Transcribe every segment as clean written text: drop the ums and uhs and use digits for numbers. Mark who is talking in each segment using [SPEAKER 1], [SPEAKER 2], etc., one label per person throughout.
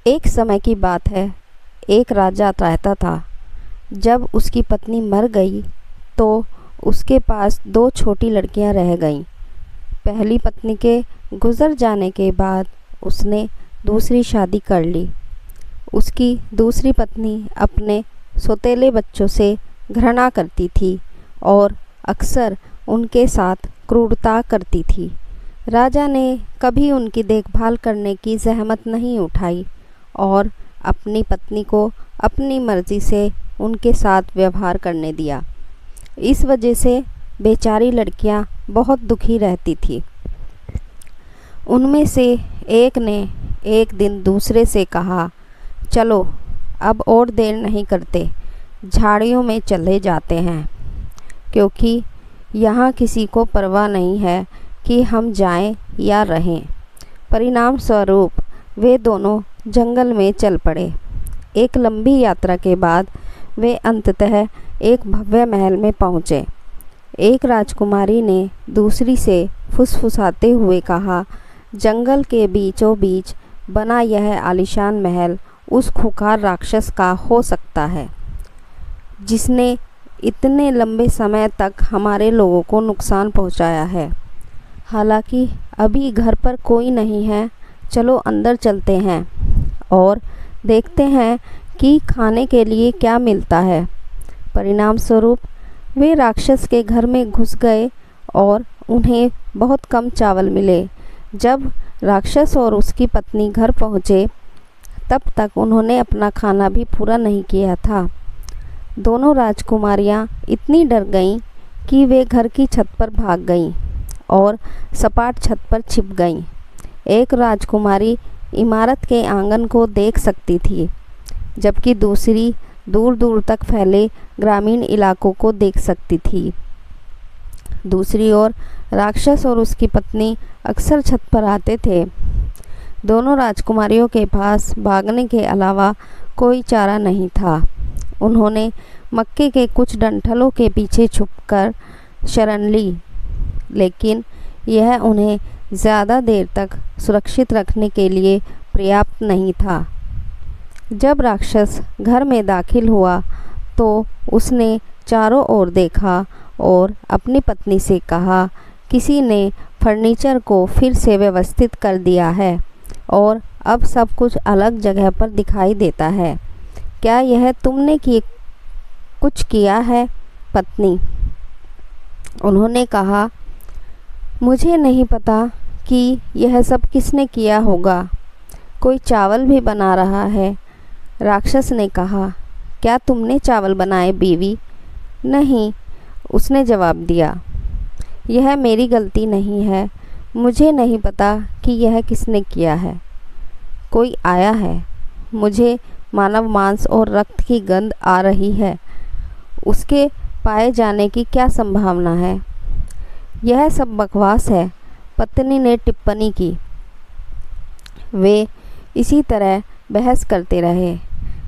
[SPEAKER 1] एक समय की बात है। एक राजा रहता था। जब उसकी पत्नी मर गई तो उसके पास दो छोटी लड़कियां रह गईं। पहली पत्नी के गुजर जाने के बाद उसने दूसरी शादी कर ली। उसकी दूसरी पत्नी अपने सौतेले बच्चों से घृणा करती थी और अक्सर उनके साथ क्रूरता करती थी। राजा ने कभी उनकी देखभाल करने की जहमत नहीं उठाई और अपनी पत्नी को अपनी मर्जी से उनके साथ व्यवहार करने दिया। इस वजह से बेचारी लड़कियां बहुत दुखी रहती थी। उनमें से एक ने एक दिन दूसरे से कहा, चलो अब और देर नहीं करते, झाड़ियों में चले जाते हैं, क्योंकि यहाँ किसी को परवाह नहीं है कि हम जाएं या रहें। परिणाम स्वरूप वे दोनों जंगल में चल पड़े। एक लंबी यात्रा के बाद वे अंततः एक भव्य महल में पहुँचे। एक राजकुमारी ने दूसरी से फुसफुसाते हुए कहा, जंगल के बीचों बीच बना यह आलीशान महल उस खूंखार राक्षस का हो सकता है जिसने इतने लंबे समय तक हमारे लोगों को नुकसान पहुंचाया है। हालांकि अभी घर पर कोई नहीं है, चलो अंदर चलते हैं और देखते हैं कि खाने के लिए क्या मिलता है। परिणाम स्वरूप वे राक्षस के घर में घुस गए और उन्हें बहुत कम चावल मिले। जब राक्षस और उसकी पत्नी घर पहुँचे तब तक उन्होंने अपना खाना भी पूरा नहीं किया था। दोनों राजकुमारियां इतनी डर गईं कि वे घर की छत पर भाग गईं और सपाट छत पर छिप गईं। एक राजकुमारी इमारत के आंगन को देख सकती थी, जबकि दूसरी दूर दूर तक फैले ग्रामीण इलाकों को देख सकती थी। दूसरी ओर राक्षस और उसकी पत्नी अक्सर छत पर आते थे। दोनों राजकुमारियों के पास भागने के अलावा कोई चारा नहीं था। उन्होंने मक्के के कुछ डंठलों के पीछे छुपकर शरण ली, लेकिन यह उन्हें ज़्यादा देर तक सुरक्षित रखने के लिए पर्याप्त नहीं था। जब राक्षस घर में दाखिल हुआ तो उसने चारों ओर देखा और अपनी पत्नी से कहा, किसी ने फर्नीचर को फिर से व्यवस्थित कर दिया है और अब सब कुछ अलग जगह पर दिखाई देता है। क्या यह तुमने कुछ किया है पत्नी? उन्होंने कहा, मुझे नहीं पता कि यह सब किसने किया होगा। कोई चावल भी बना रहा है। राक्षस ने कहा, क्या तुमने चावल बनाए बीवी? नहीं, उसने जवाब दिया, यह मेरी गलती नहीं है। मुझे नहीं पता कि यह किसने किया है। कोई आया है। मुझे मानव मांस और रक्त की गंध आ रही है। उसके पाए जाने की क्या संभावना है? यह सब बकवास है, पत्नी ने टिप्पणी की। वे इसी तरह बहस करते रहे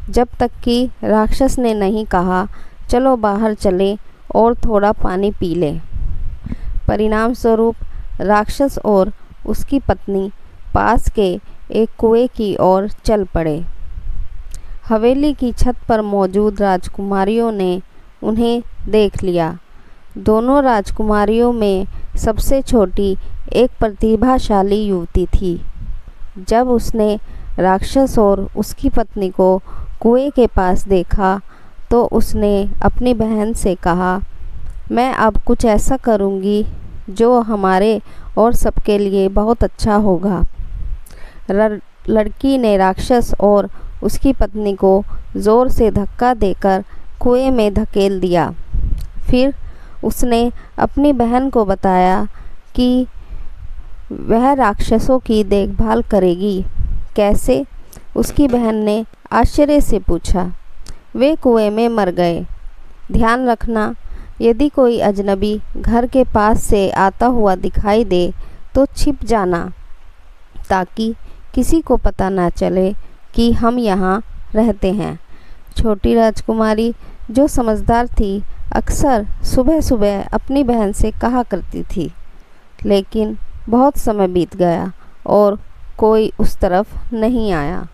[SPEAKER 1] जब तक कि राक्षस ने नहीं कहा, चलो बाहर चलें और थोड़ा पानी पी लें। परिणाम स्वरूप राक्षस और उसकी पत्नी पास के एक कुएं की ओर चल पड़े। हवेली की छत पर मौजूद राजकुमारियों ने उन्हें देख लिया। दोनों राजकुमारियों में सबसे छोटी एक प्रतिभाशाली युवती थी। जब उसने राक्षस और उसकी पत्नी को कुएं के पास देखा तो उसने अपनी बहन से कहा, मैं अब कुछ ऐसा करूँगी जो हमारे और सबके लिए बहुत अच्छा होगा। लड़की ने राक्षस और उसकी पत्नी को ज़ोर से धक्का देकर कुएं में धकेल दिया। फिर उसने अपनी बहन को बताया कि वह राक्षसों की देखभाल करेगी। कैसे? उसकी बहन ने आश्चर्य से पूछा। वे कुएं में मर गए। ध्यान रखना, यदि कोई अजनबी घर के पास से आता हुआ दिखाई दे तो छिप जाना, ताकि किसी को पता ना चले कि हम यहाँ रहते हैं। छोटी राजकुमारी, जो समझदार थी, अक्सर सुबह सुबह अपनी बहन से कहा करती थी। लेकिन बहुत समय बीत गया और कोई उस तरफ नहीं आया।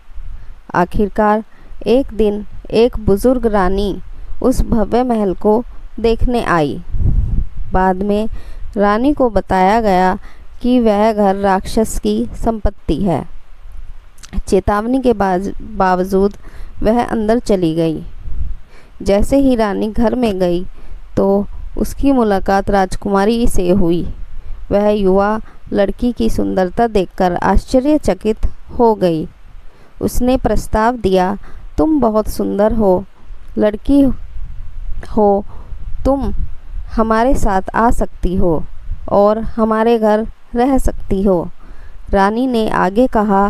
[SPEAKER 1] आखिरकार एक दिन एक बुजुर्ग रानी उस भव्य महल को देखने आई। बाद में रानी को बताया गया कि वह घर राक्षस की संपत्ति है। चेतावनी के बावजूद वह अंदर चली गई। जैसे ही रानी घर में गई तो उसकी मुलाकात राजकुमारी से हुई। वह युवा लड़की की सुंदरता देखकर आश्चर्यचकित हो गई। उसने प्रस्ताव दिया, तुम बहुत सुंदर हो, लड़की हो, तुम हमारे साथ आ सकती हो और हमारे घर रह सकती हो। रानी ने आगे कहा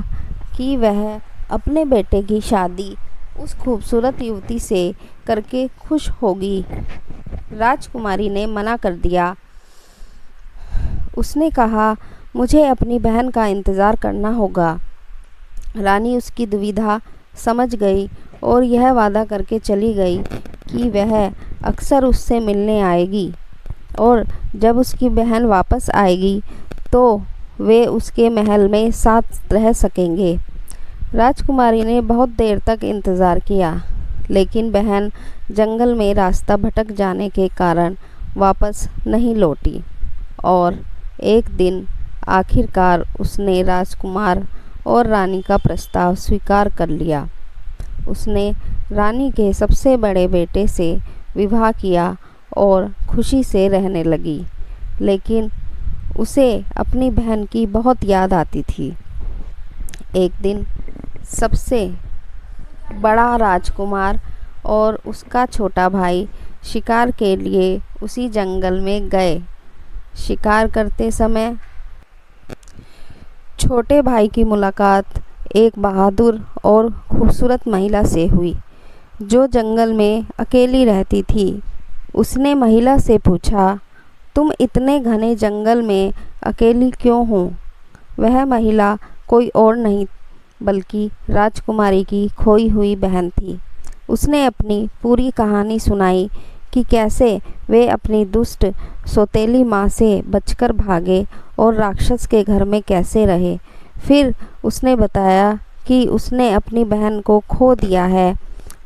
[SPEAKER 1] कि वह अपने बेटे की शादी उस खूबसूरत युवती से करके खुश होगी। राजकुमारी ने मना कर दिया। उसने कहा, मुझे अपनी बहन का इंतज़ार करना होगा। रानी उसकी दुविधा समझ गई और यह वादा करके चली गई कि वह अक्सर उससे मिलने आएगी और जब उसकी बहन वापस आएगी तो वे उसके महल में साथ रह सकेंगे। राजकुमारी ने बहुत देर तक इंतज़ार किया, लेकिन बहन जंगल में रास्ता भटक जाने के कारण वापस नहीं लौटी और एक दिन आखिरकार उसने राजकुमार और रानी का प्रस्ताव स्वीकार कर लिया। उसने रानी के सबसे बड़े बेटे से विवाह किया और खुशी से रहने लगी, लेकिन उसे अपनी बहन की बहुत याद आती थी। एक दिन सबसे बड़ा राजकुमार और उसका छोटा भाई शिकार के लिए उसी जंगल में गए। शिकार करते समय छोटे भाई की मुलाकात एक बहादुर और खूबसूरत महिला से हुई जो जंगल में अकेली रहती थी। उसने महिला से पूछा, तुम इतने घने जंगल में अकेली क्यों हो? वह महिला कोई और नहीं बल्कि राजकुमारी की खोई हुई बहन थी। उसने अपनी पूरी कहानी सुनाई कि कैसे वे अपनी दुष्ट सौतेली माँ से बचकर भागे और राक्षस के घर में कैसे रहे। फिर उसने बताया कि उसने अपनी बहन को खो दिया है।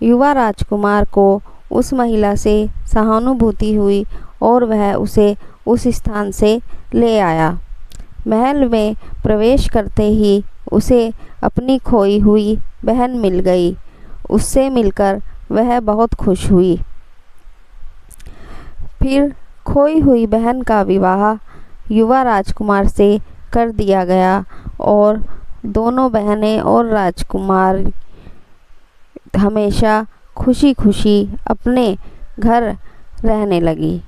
[SPEAKER 1] युवा राजकुमार को उस महिला से सहानुभूति हुई और वह उसे उस स्थान से ले आया। महल में प्रवेश करते ही उसे अपनी खोई हुई बहन मिल गई। उससे मिलकर वह बहुत खुश हुई। फिर खोई हुई बहन का विवाह युवा राजकुमार से कर दिया गया और दोनों बहनें और राजकुमार हमेशा खुशी खुशी अपने घर रहने लगी।